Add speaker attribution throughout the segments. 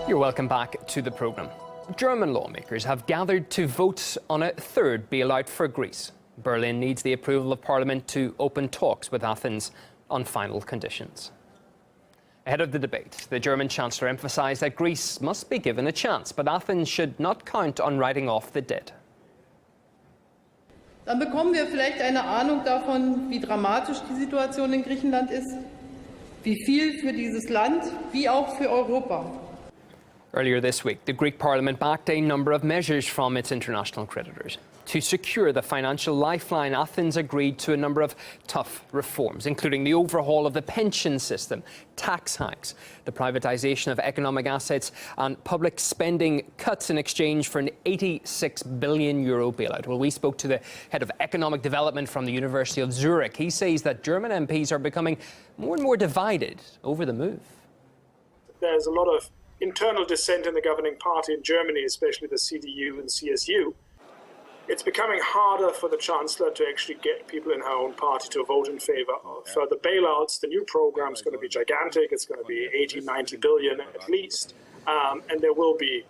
Speaker 1: You're welcome back to the programme. German lawmakers have gathered to vote on a third bailout for Greece. Berlin needs the approval of Parliament to open talks with Athens on final conditions. Ahead of the debate, the German Chancellor emphasised that Greece must be given a chance, but Athens should not count on writing off the debt.
Speaker 2: Dann bekommen wir vielleicht eine Ahnung davon, wie dramatisch die Situation in Griechenland ist, wie viel für dieses Land, wie auch für Europa.
Speaker 1: Earlier this week, the Greek Parliament backed a number of measures from its international creditors. To secure the financial lifeline, Athens agreed to a number of tough reforms, including the overhaul of the pension system, tax hikes, the privatisation of economic assets and public spending cuts in exchange for an €86 billion bailout. Well, we spoke to the head of economic development from the University of Zurich. He says that German MPs are becoming more and more divided over the move.
Speaker 3: There's a lot of internal dissent in the governing party in Germany, especially the CDU and CSU. It's becoming harder for the Chancellor to actually get people in her own party to vote in favour of further bailouts. The new programme is going to be gigantic. It's going to be 80, 90 billion at least. And there will be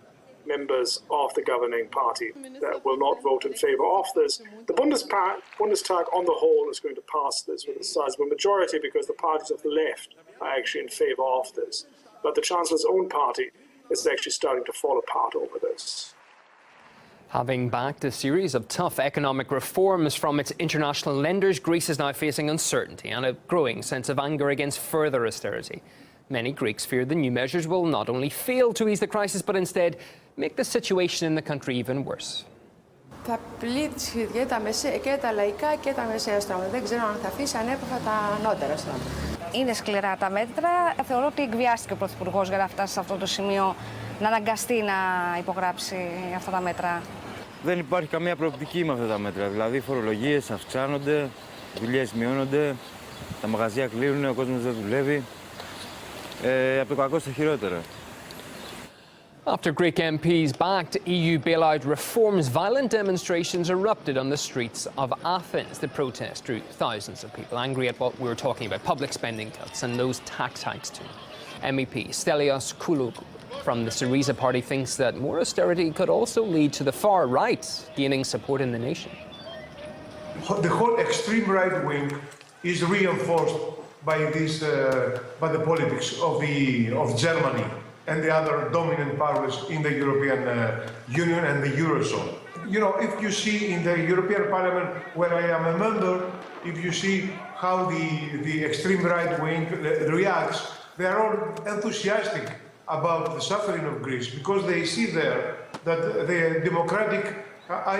Speaker 3: members of the governing party that will not vote in favour of this. The Bundestag on the whole is going to pass this with a sizable majority because the parties of the left are actually in favour of this. But the Chancellor's own party is actually starting to fall apart over this.
Speaker 1: Having backed a series of tough economic reforms from its international lenders, Greece is now facing uncertainty and a growing sense of anger against further austerity. Many Greeks fear the new measures will not only fail to ease the crisis, but instead make the situation in the country even worse.
Speaker 4: Θα πλήττει και τα μεσαία και τα λαϊκά και τα μεσαία στρώματα. Δεν ξέρω αν θα αφήσει ανέπαφα τα ανώτερα στρώματα.
Speaker 5: Είναι σκληρά τα μέτρα. Θεωρώ ότι εκβιάστηκε ο Πρωθυπουργός για να φτάσει σε αυτό το σημείο να αναγκαστεί να υπογράψει αυτά τα μέτρα.
Speaker 6: Δεν υπάρχει καμία προοπτική με αυτά τα μέτρα. Δηλαδή, οι φορολογίες αυξάνονται, δουλειές μειώνονται, τα μαγαζιά κλείνουν, ο κόσμος δεν δουλεύει. Από το κακό στο χειρότερο.
Speaker 1: After Greek MPs backed EU bailout reforms, violent demonstrations erupted on the streets of Athens. The protest drew thousands of people angry at what we were talking about, public spending cuts and those tax hikes too. MEP Stelios Koulougou from the Syriza party thinks that more austerity could also lead to the far right gaining support in the nation.
Speaker 7: The whole extreme right wing is reinforced by the politics of Germany and the other dominant powers in the European Union and the Eurozone. You know, if you see in the European Parliament, where I am a member, if you see how the extreme right wing reacts, they are all enthusiastic about the suffering of Greece because they see there that the democratic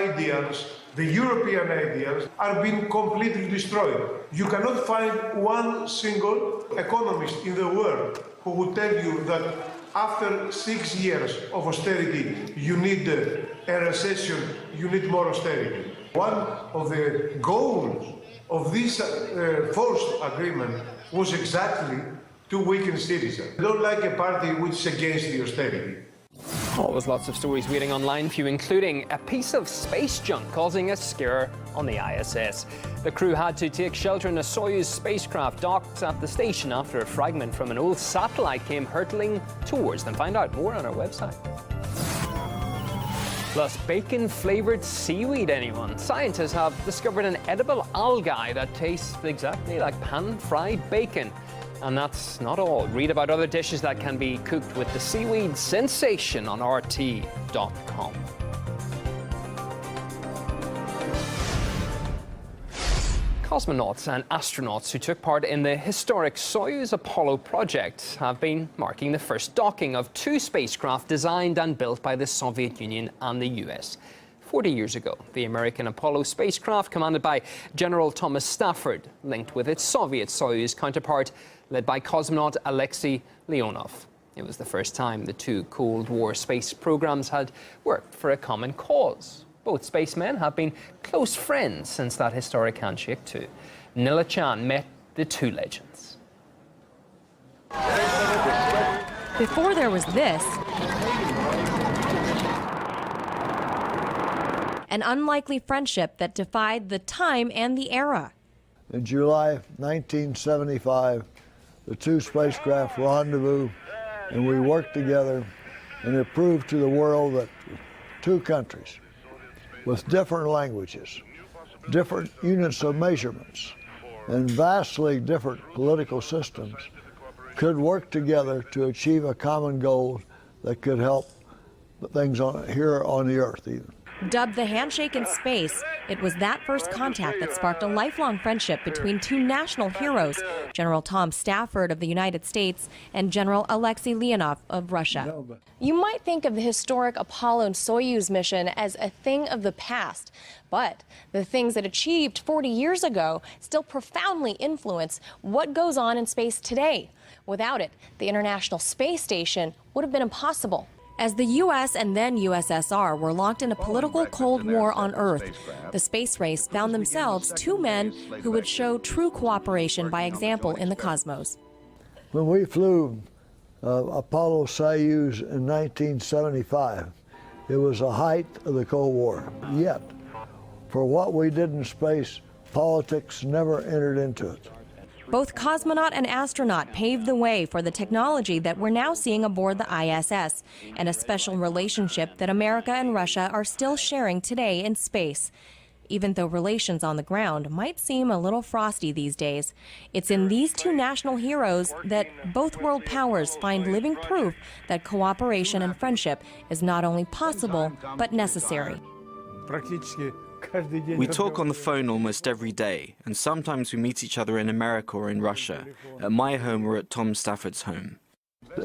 Speaker 7: ideals, the European ideals, are being completely destroyed. You cannot find one single economist in the world who would tell you that after 6 years of austerity, you need a recession, you need more austerity. One of the goals of this forced agreement was exactly to weaken citizens. I don't like a party which is against the austerity.
Speaker 1: Always lots of stories waiting online for you, including a piece of space junk causing a scare on the ISS. The crew had to take shelter in a Soyuz spacecraft docked at the station after a fragment from an old satellite came hurtling towards them. Find out more on our website. Plus, bacon-flavoured seaweed, anyone? Scientists have discovered an edible algae that tastes exactly like pan-fried bacon. And that's not all. Read about other dishes that can be cooked with the seaweed sensation on RT.com. Cosmonauts and astronauts who took part in the historic Soyuz Apollo project have been marking the first docking of two spacecraft designed and built by the Soviet Union and the US. 40 years ago, the American Apollo spacecraft, commanded by General Thomas Stafford, linked with its Soviet Soyuz counterpart, led by cosmonaut Alexei Leonov. It was the first time the two Cold War space programs had worked for a common cause. Both spacemen have been close friends since that historic handshake too. Nila Chan met the two legends.
Speaker 8: Before there was this, an unlikely friendship that defied the time and the era.
Speaker 9: In July 1975, the two spacecraft rendezvoused, and we worked together and it proved to the world that two countries with different languages, different units of measurements, and vastly different political systems could work together to achieve a common goal that could help things here on the earth even.
Speaker 8: Dubbed the handshake in space, it was that first contact that sparked a lifelong friendship between two national heroes, General Tom Stafford of the United States and General Alexei Leonov of Russia. You might think of the historic Apollo and Soyuz mission as a thing of the past, but the things it achieved 40 years ago still profoundly influence what goes on in space today. Without it, the International Space Station would have been impossible. As the U.S. and then USSR were locked in a political Cold War on Earth, the space race found themselves two men who would show true cooperation by example in the cosmos.
Speaker 9: When we flew Apollo Soyuz in 1975, it was the height of the Cold War. Yet, for what we did in space, politics never entered into it.
Speaker 8: Both cosmonaut and astronaut paved the way for the technology that we're now seeing aboard the ISS, and a special relationship that America and Russia are still sharing today in space. Even though relations on the ground might seem a little frosty these days, it's in these two national heroes that both world powers find living proof that cooperation and friendship is not only possible, but necessary.
Speaker 10: We talk on the phone almost every day, and sometimes we meet each other in America or in Russia, at my home or at Tom Stafford's home.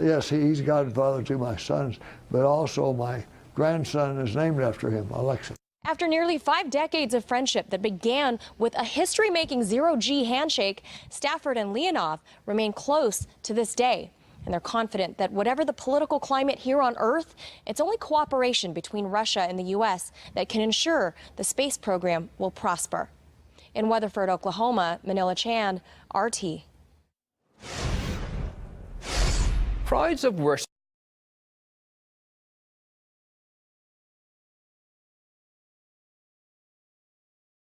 Speaker 9: Yes, he's godfather to my sons, but also my grandson is named after him, Alexei.
Speaker 8: After nearly 5 decades of friendship that began with a history-making zero-G handshake, Stafford and Leonov remain close to this day. And they're confident that whatever the political climate here on Earth, it's only cooperation between Russia and the U.S. that can ensure the space program will prosper. In Weatherford, Oklahoma, Manila Chan, RT.
Speaker 1: Crowds of worship